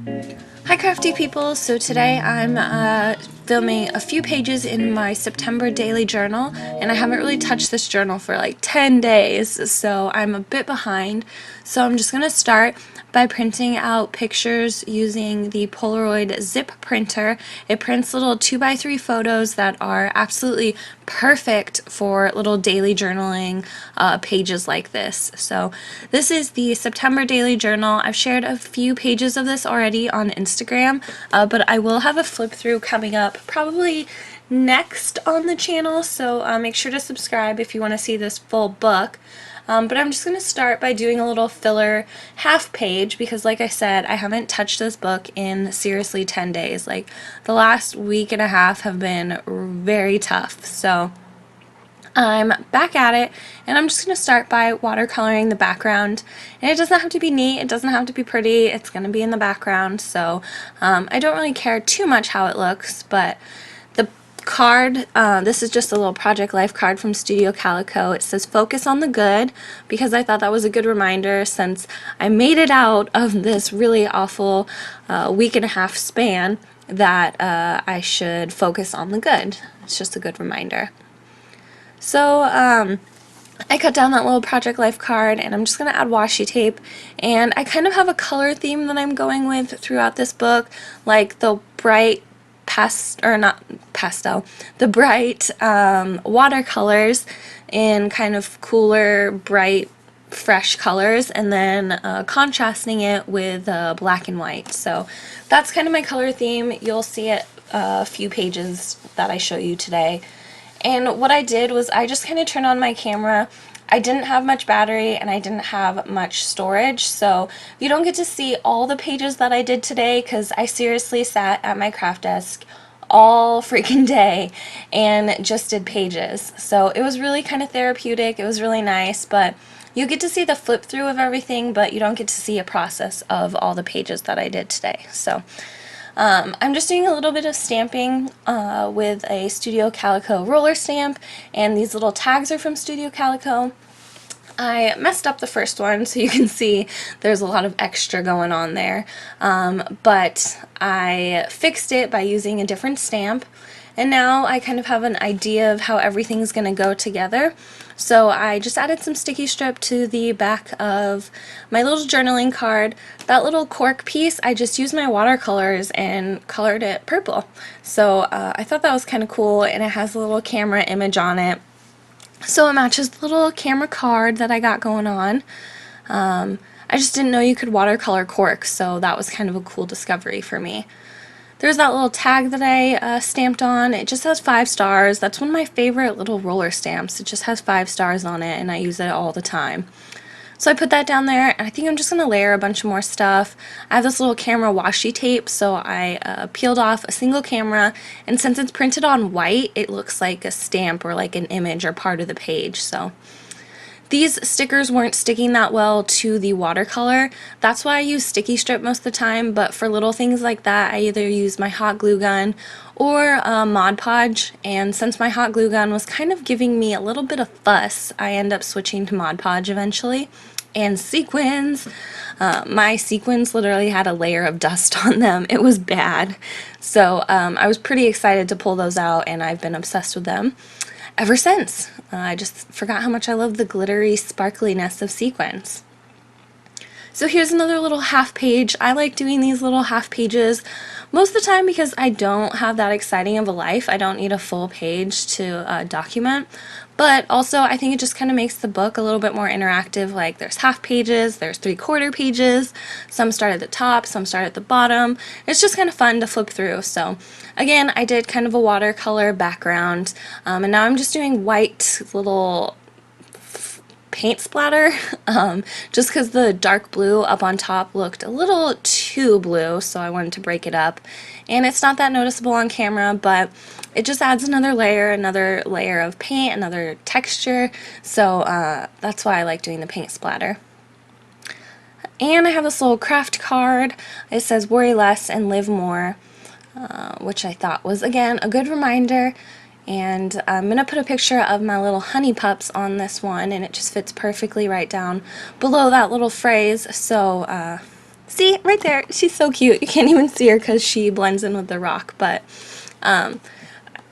Hi crafty people! So today I'm filming a few pages in my September daily journal, and I haven't really touched this journal for like 10 days, so I'm a bit behind. So I'm just going to start by printing out pictures using the Polaroid zip printer. It prints little 2x3 photos that are absolutely perfect for little daily journaling pages like this. So this is the September daily journal. I've shared a few pages of this already on Instagram, but I will have a flip through coming up probably next on the channel, so make sure to subscribe if you want to see this full book. But I'm just going to start by doing a little filler half page because, like I said, I haven't touched this book in seriously 10 days. Like, the last week and a half have been very tough. So I'm back at it, and I'm just going to start by watercoloring the background. And it doesn't have to be neat, it doesn't have to be pretty, it's going to be in the background, so I don't really care too much how it looks, but the card, this is just a little Project Life card from Studio Calico. It says focus on the good, because I thought that was a good reminder since I made it out of this really awful week and a half span that I should focus on the good. It's just a good reminder. So I cut down that little Project Life card, and I'm just going to add washi tape, and I kind of have a color theme that I'm going with throughout this book, like the bright the bright watercolors in kind of cooler, bright, fresh colors, and then contrasting it with black and white. So that's kind of my color theme. You'll see it a few pages that I show you today. And what I did was I just kind of turned on my camera. I didn't have much battery and I didn't have much storage, so you don't get to see all the pages that I did today because I seriously sat at my craft desk all freaking day and just did pages. So it was really kind of therapeutic. It was really nice, but you get to see the flip through of everything, but you don't get to see a process of all the pages that I did today. So I'm just doing a little bit of stamping with a Studio Calico roller stamp, and these little tags are from Studio Calico. I messed up the first one, so you can see there's a lot of extra going on there, but I fixed it by using a different stamp, and now I kind of have an idea of how everything's going to go together. So I just added some sticky strip to the back of my little journaling card. That little cork piece, I just used my watercolors and colored it purple. So I thought that was kind of cool, and it has a little camera image on it. So it matches the little camera card that I got going on. I just didn't know you could watercolor cork, so that was kind of a cool discovery for me. There's that little tag that I stamped on. It just has 5 stars. That's one of my favorite little roller stamps. It just has 5 stars on it, and I use it all the time. So I put that down there, and I think I'm just going to layer a bunch more stuff. I have this little camera washi tape, so I peeled off a single camera, and since it's printed on white, it looks like a stamp or like an image or part of the page. So these stickers weren't sticking that well to the watercolor. That's why I use sticky strip most of the time, but for little things like that, I either use my hot glue gun or Mod Podge, and since my hot glue gun was kind of giving me a little bit of fuss, I end up switching to Mod Podge eventually. And sequins. My sequins literally had a layer of dust on them. It was bad. So I was pretty excited to pull those out, and I've been obsessed with them ever since. I just forgot how much I love the glittery sparkliness of sequins. So here's another little half page. I like doing these little half pages most of the time because I don't have that exciting of a life. I don't need a full page to document. But also I think it just kind of makes the book a little bit more interactive. Like there's half pages, there's 3/4 pages, some start at the top, some start at the bottom. It's just kind of fun to flip through. So again, I did kind of a watercolor background, and now I'm just doing white little paint splatter, just because the dark blue up on top looked a little too blue, so I wanted to break it up. And it's not that noticeable on camera, but it just adds another layer of paint, another texture, so that's why I like doing the paint splatter. And I have this little craft card. It says worry less and live more, which I thought was, again, a good reminder. And I'm going to put a picture of my little honey pups on this one, and it just fits perfectly right down below that little phrase, so See, right there, she's so cute. You can't even see her because she blends in with the rock, but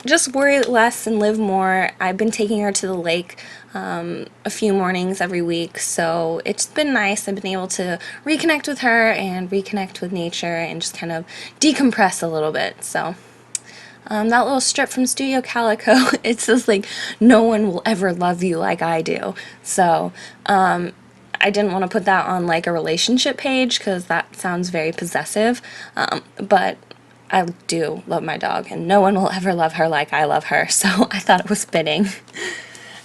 just worry less and live more. I've been taking her to the lake a few mornings every week, so it's been nice. I've been able to reconnect with her and reconnect with nature and just kind of decompress a little bit. So that little strip from Studio Calico, it says like, no one will ever love you like I do. So I didn't want to put that on like a relationship page because that sounds very possessive, but I do love my dog and no one will ever love her like I love her, so I thought it was fitting.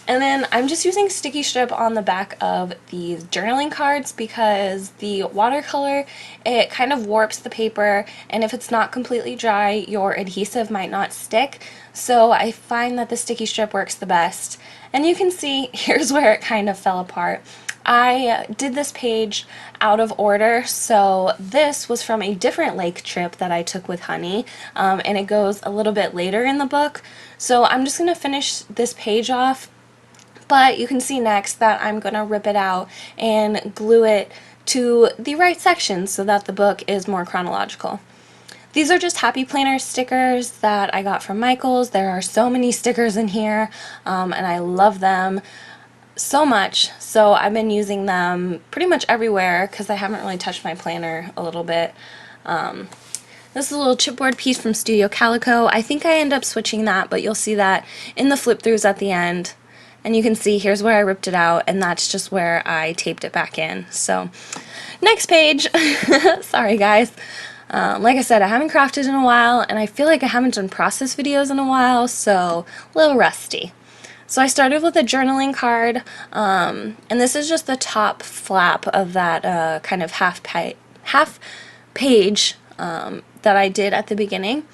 And then I'm just using sticky strip on the back of these journaling cards because the watercolor, it kind of warps the paper, and if it's not completely dry, your adhesive might not stick. So I find that the sticky strip works the best. And you can see, here's where it kind of fell apart. I did this page out of order, so this was from a different lake trip that I took with Honey, and it goes a little bit later in the book. So I'm just going to finish this page off, but you can see next that I'm going to rip it out and glue it to the right section so that the book is more chronological. These are just Happy Planner stickers that I got from Michael's. There are so many stickers in here, and I love them so much, so I've been using them pretty much everywhere because I haven't really touched my planner a little bit. This is a little chipboard piece from Studio Calico. I think I end up switching that, but you'll see that in the flip throughs at the end. And you can see here's where I ripped it out, and that's just where I taped it back in. So next page. Sorry guys. Like I said, I haven't crafted in a while, and I feel like I haven't done process videos in a while, so a little rusty. So I started with a journaling card, and this is just the top flap of that kind of half page that I did at the beginning.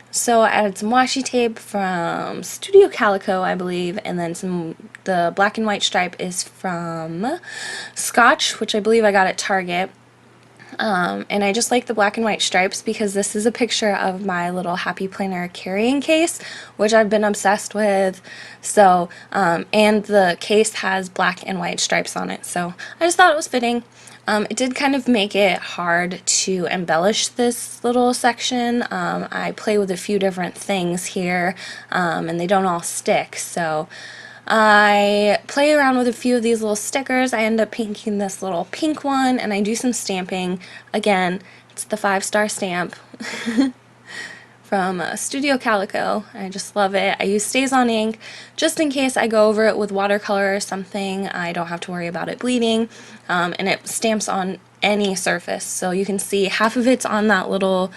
So I added some washi tape from Studio Calico, I believe, and then the black and white stripe is from Scotch, which I believe I got at Target. And I just like the black and white stripes because this is a picture of my little Happy Planner carrying case, which I've been obsessed with. So, and the case has black and white stripes on it, so I just thought it was fitting. It did kind of make it hard to embellish this little section. I play with a few different things here, and they don't all stick, so I play around with a few of these little stickers. I end up pinking this little pink one, and I do some stamping. Again, it's the 5-star stamp from Studio Calico. I just love it. I use Stays-On ink just in case I go over it with watercolor or something. I don't have to worry about it bleeding, and it stamps on any surface. So you can see half of it's on that little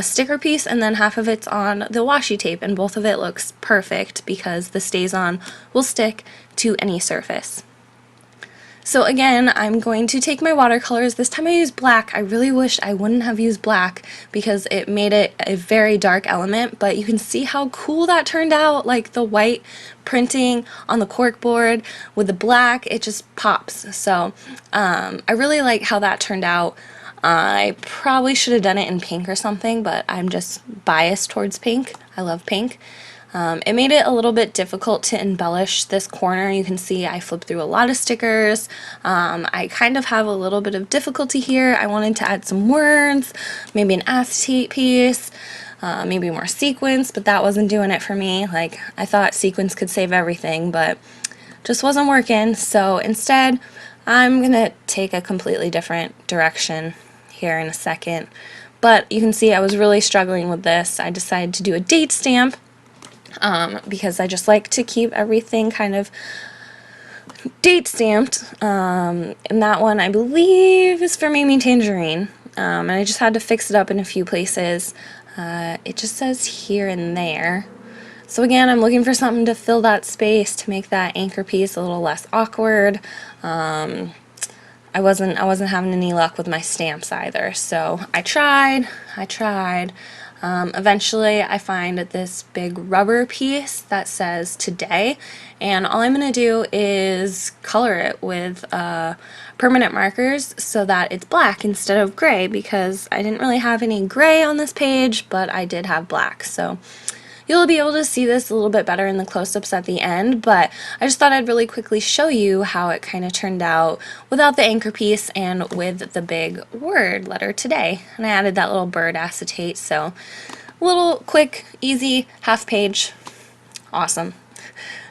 sticker piece, and then half of it's on the washi tape, and both of it looks perfect because the Stays-On will stick to any surface. So again, I'm going to take my watercolors. This time I used black. I really wish I wouldn't have used black because it made it a very dark element, but you can see how cool that turned out, like the white printing on the corkboard with the black, it just pops. So I really like how that turned out. I probably should have done it in pink or something, but I'm just biased towards pink. I love pink. It made it a little bit difficult to embellish this corner. You can see I flipped through a lot of stickers. I kind of have a little bit of difficulty here. I wanted to add some words, maybe an acetate piece, maybe more sequins, but that wasn't doing it for me. Like, I thought sequins could save everything, but just wasn't working. So instead, I'm gonna take a completely different direction here in a second. But you can see I was really struggling with this. I decided to do a date stamp. Because I just like to keep everything kind of date stamped, and that one I believe is for Mamie Tangerine, and I just had to fix it up in a few places. It just says here and there. So again, I'm looking for something to fill that space to make that anchor piece a little less awkward. I wasn't having any luck with my stamps either, so I tried. Eventually I find this big rubber piece that says today, and all I'm going to do is color it with permanent markers so that it's black instead of gray, because I didn't really have any gray on this page, but I did have black. So You'll be able to see this a little bit better in the close-ups at the end, but I just thought I'd really quickly show you how it kind of turned out without the anchor piece and with the big word letter today. And I added that little bird acetate, so a little quick, easy, half page. Awesome.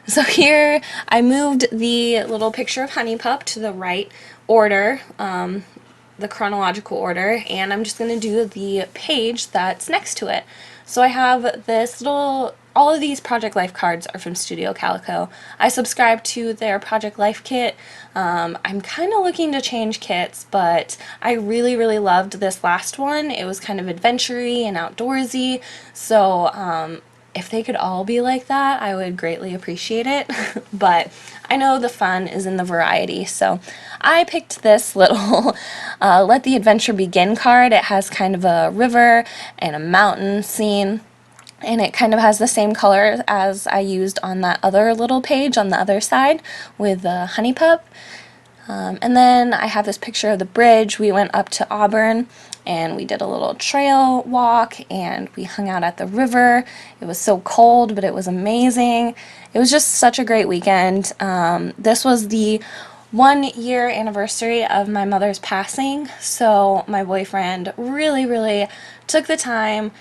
So here I moved the little picture of Honey Pup to the right order, the chronological order, and I'm just going to do the page that's next to it. So I have this little, all of these Project Life cards are from Studio Calico. I subscribe to their Project Life kit. I'm kind of looking to change kits, but I really, really loved this last one. It was kind of adventure-y and outdoorsy, so if they could all be like that, I would greatly appreciate it. But I know the fun is in the variety, so I picked this little Let the Adventure Begin card. It has kind of a river and a mountain scene, and it kind of has the same color as I used on that other little page on the other side with the Honey Pup. And then I have this picture of the bridge. We went up to Auburn and we did a little trail walk and we hung out at the river. It was so cold, but it was amazing. It was just such a great weekend. This was the 1-year anniversary of my mother's passing, so my boyfriend really took the time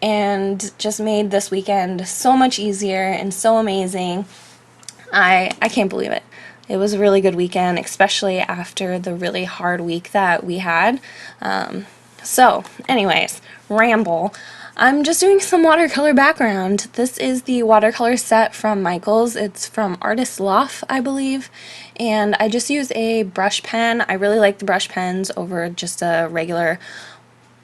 and just made this weekend so much easier and so amazing. I can't believe it. It was a really good weekend, especially after the really hard week that we had. So, anyways, ramble. I'm just doing some watercolor background. This is the watercolor set from Michaels. It's from Artist Loft, I believe. And I just use a brush pen. I really like the brush pens over just a regular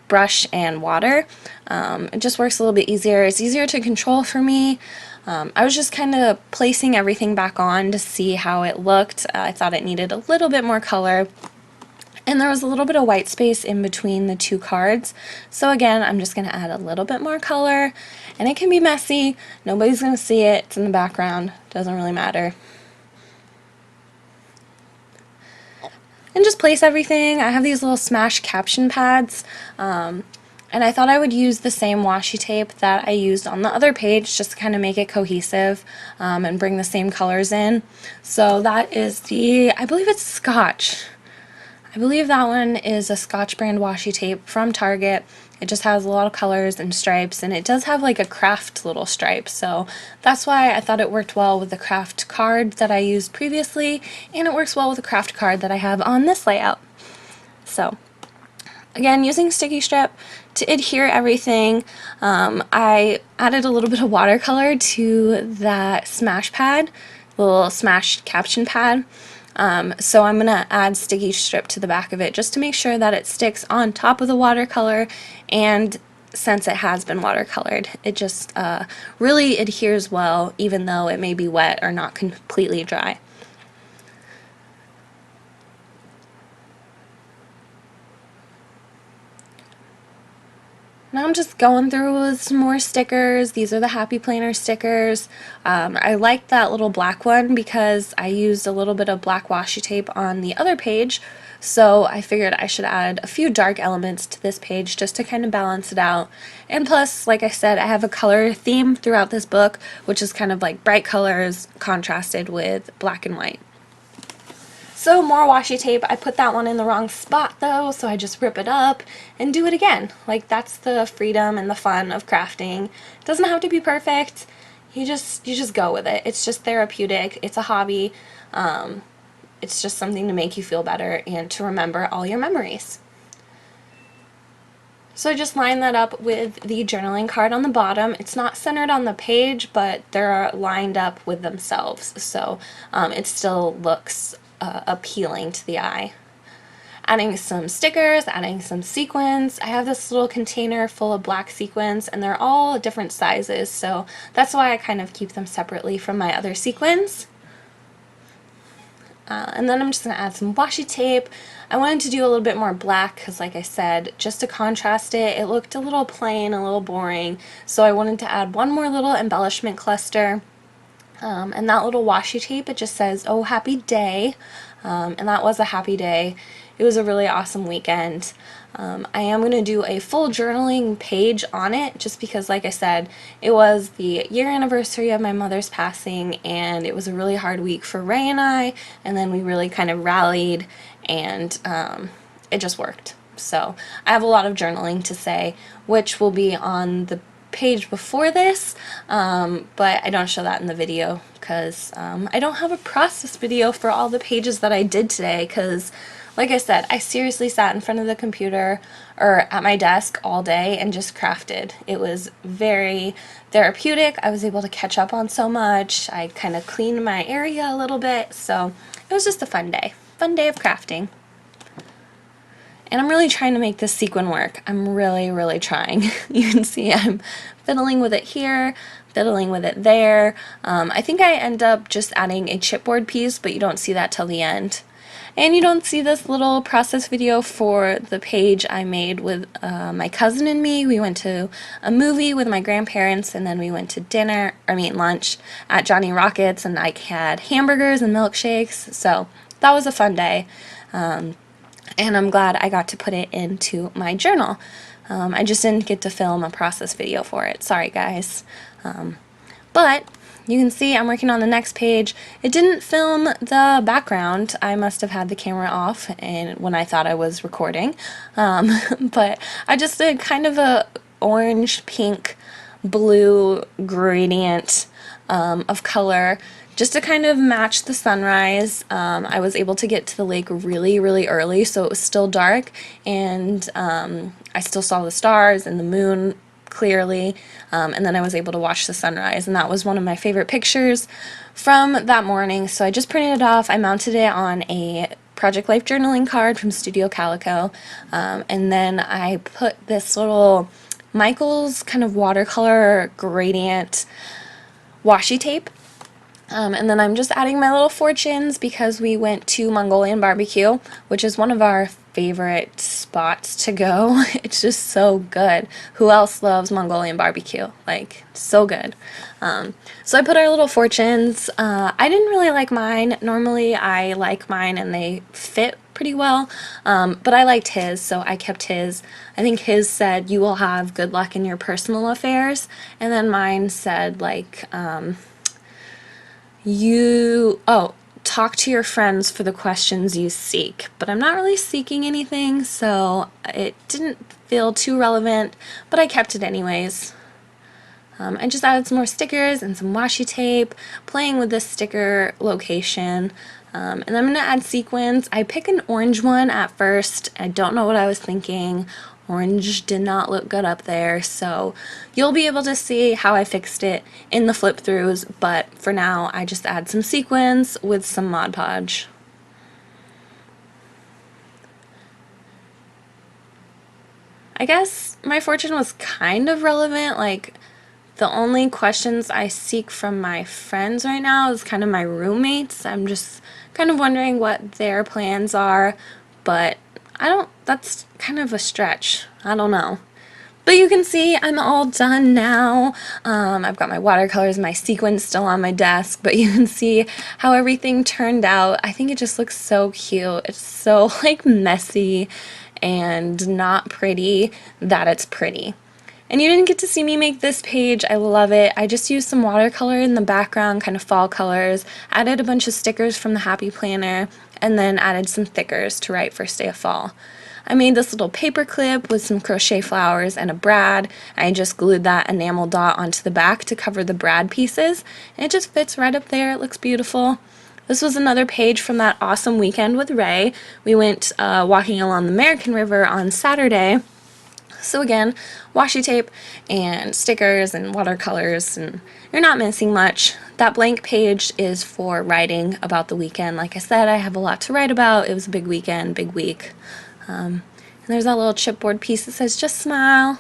brush and water. It just works a little bit easier. It's easier to control for me. I was just kind of placing everything back on to see how it looked. I thought it needed a little bit more color. And there was a little bit of white space in between the two cards. So again, I'm just going to add a little bit more color. And it can be messy. Nobody's going to see it. It's in the background. Doesn't really matter. And just place everything. I have these little smash caption pads. And I thought I would use the same washi tape that I used on the other page just to kind of make it cohesive and bring the same colors in. So that is the, I believe it's Scotch. I believe that one is a Scotch brand washi tape from Target. It just has a lot of colors and stripes, and it does have like a craft little stripe, so that's why I thought it worked well with the craft card that I used previously, and it works well with the craft card that I have on this layout. So again, using sticky strip to adhere everything. I added a little bit of watercolor to that smash pad, the little smash caption pad. So I'm going to add sticky strip to the back of it just to make sure that it sticks on top of the watercolor, and since it has been watercolored, it just really adheres well even though it may be wet or not completely dry. Now I'm just going through with some more stickers. These are the Happy Planner stickers. I like that little black one because I used a little bit of black washi tape on the other page, so I figured I should add a few dark elements to this page just to kind of balance it out. And plus, like I said, I have a color theme throughout this book, which is kind of like bright colors contrasted with black and white. So more washi tape. I put that one in the wrong spot though, so I just rip it up and do it again. Like, that's the freedom and the fun of crafting. It doesn't have to be perfect. You just go with it. It's just therapeutic. It's a hobby. It's just something to make you feel better and to remember all your memories. So I just line that up with the journaling card on the bottom. It's not centered on the page, but they're lined up with themselves, so it still looks appealing to the eye. Adding some stickers, adding some sequins. I have this little container full of black sequins, and they're all different sizes, so that's why I kind of keep them separately from my other sequins. And then I'm just going to add some washi tape. I wanted to do a little bit more black because, like I said, just to contrast it, it looked a little plain, a little boring, so I wanted to add one more little embellishment cluster. And that little washi tape, it just says, "Oh, happy day," and that was a happy day. It was a really awesome weekend. I am going to do a full journaling page on it just because, like I said, it was the year anniversary of my mother's passing, and it was a really hard week for Ray and I, and then we really kind of rallied, and it just worked. So I have a lot of journaling to say, which will be on the page before this, but I don't show that in the video because I don't have a process video for all the pages that I did today because, like I said, I seriously sat in front of the computer or at my desk all day and just crafted. It was very therapeutic. I was able to catch up on so much. I kind of cleaned my area a little bit, so it was just a fun day. Fun day of crafting. And I'm really trying to make this sequin work. I'm really trying. You can see I'm fiddling with it here, fiddling with it there. I think I end up just adding a chipboard piece, but you don't see that till the end. And you don't see this little process video for the page I made with my cousin and me. We went to a movie with my grandparents, and then we went to lunch at Johnny Rockets, and I had hamburgers and milkshakes. So that was a fun day. And I'm glad I got to put it into my journal. I just didn't get to film a process video for it. Sorry, guys. But you can see I'm working on the next page. It didn't film the background. I must have had the camera off and when I thought I was recording. But I just did kind of a orange, pink, blue gradient of color just to kind of match the sunrise. I was able to get to the lake really early, so it was still dark, and I still saw the stars and the moon clearly, and then I was able to watch the sunrise, and that was one of my favorite pictures from that morning. So I just printed it off. I mounted it on a Project Life journaling card from Studio Calico, and then I put this little Michael's kind of watercolor gradient washi tape. And then I'm just adding my little fortunes because we went to Mongolian barbecue, which is one of our favorite spots to go. It's just so good. Who else loves Mongolian barbecue? Like, so good. So I put our little fortunes. I didn't really like mine. Normally I like mine and they fit pretty well, but I liked his, so I kept his. I think his said, "You will have good luck in your personal affairs," and then mine said, like, talk to your friends for the questions you seek. But I'm not really seeking anything, so it didn't feel too relevant, but I kept it anyways. I just added some more stickers and some washi tape, playing with this sticker location. And I'm going to add sequins. I picked an orange one at first. I don't know what I was thinking. Orange did not look good up there, so you'll be able to see how I fixed it in the flip throughs, but for now I just add some sequins with some Mod Podge. I guess my fortune was kind of relevant. Like, the only questions I seek from my friends right now is kind of my roommates. I'm just kind of wondering what their plans are, but that's kind of a stretch. I don't know. But you can see I'm all done now. I've got my watercolors, my sequins still on my desk, but you can see how everything turned out. I think it just looks so cute. It's so, like, messy and not pretty that it's pretty. And you didn't get to see me make this page. I love it. I just used some watercolor in the background, kind of fall colors, added a bunch of stickers from the Happy Planner, and then added some thickers to write First Day of Fall. I made this little paper clip with some crochet flowers and a brad. I just glued that enamel dot onto the back to cover the brad pieces, and it just fits right up there. It looks beautiful. This was another page from that awesome weekend with Ray. We went walking along the American River on Saturday. So again, washi tape and stickers and watercolors, and you're not missing much. That blank page is for writing about the weekend. Like I said, I have a lot to write about. It was a big weekend, big week. And there's that little chipboard piece that says, "Just smile."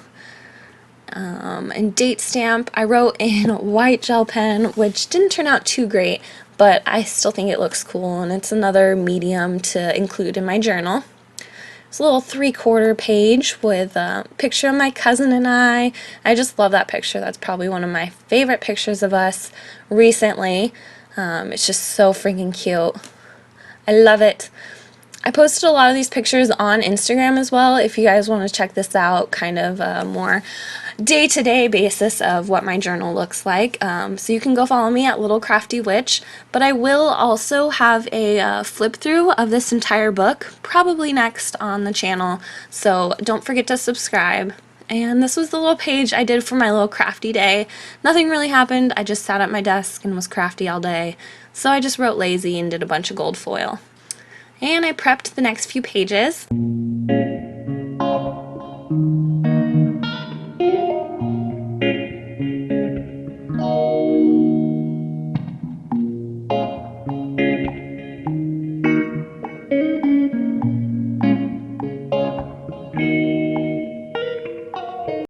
And date stamp, I wrote in white gel pen, which didn't turn out too great, but I still think it looks cool, and it's another medium to include in my journal. It's a little 3/4 page with a picture of my cousin and I. I just love that picture. That's probably one of my favorite pictures of us recently. It's just so freaking cute. I love it. I posted a lot of these pictures on Instagram as well if you guys want to check this out, kind of a more day-to-day basis of what my journal looks like. So you can go follow me at Little Crafty Witch, but I will also have a flip through of this entire book, probably next on the channel, so don't forget to subscribe. And this was the little page I did for my little crafty day. Nothing really happened, I just sat at my desk and was crafty all day, so I just wrote lazy and did a bunch of gold foil. And I prepped the next few pages.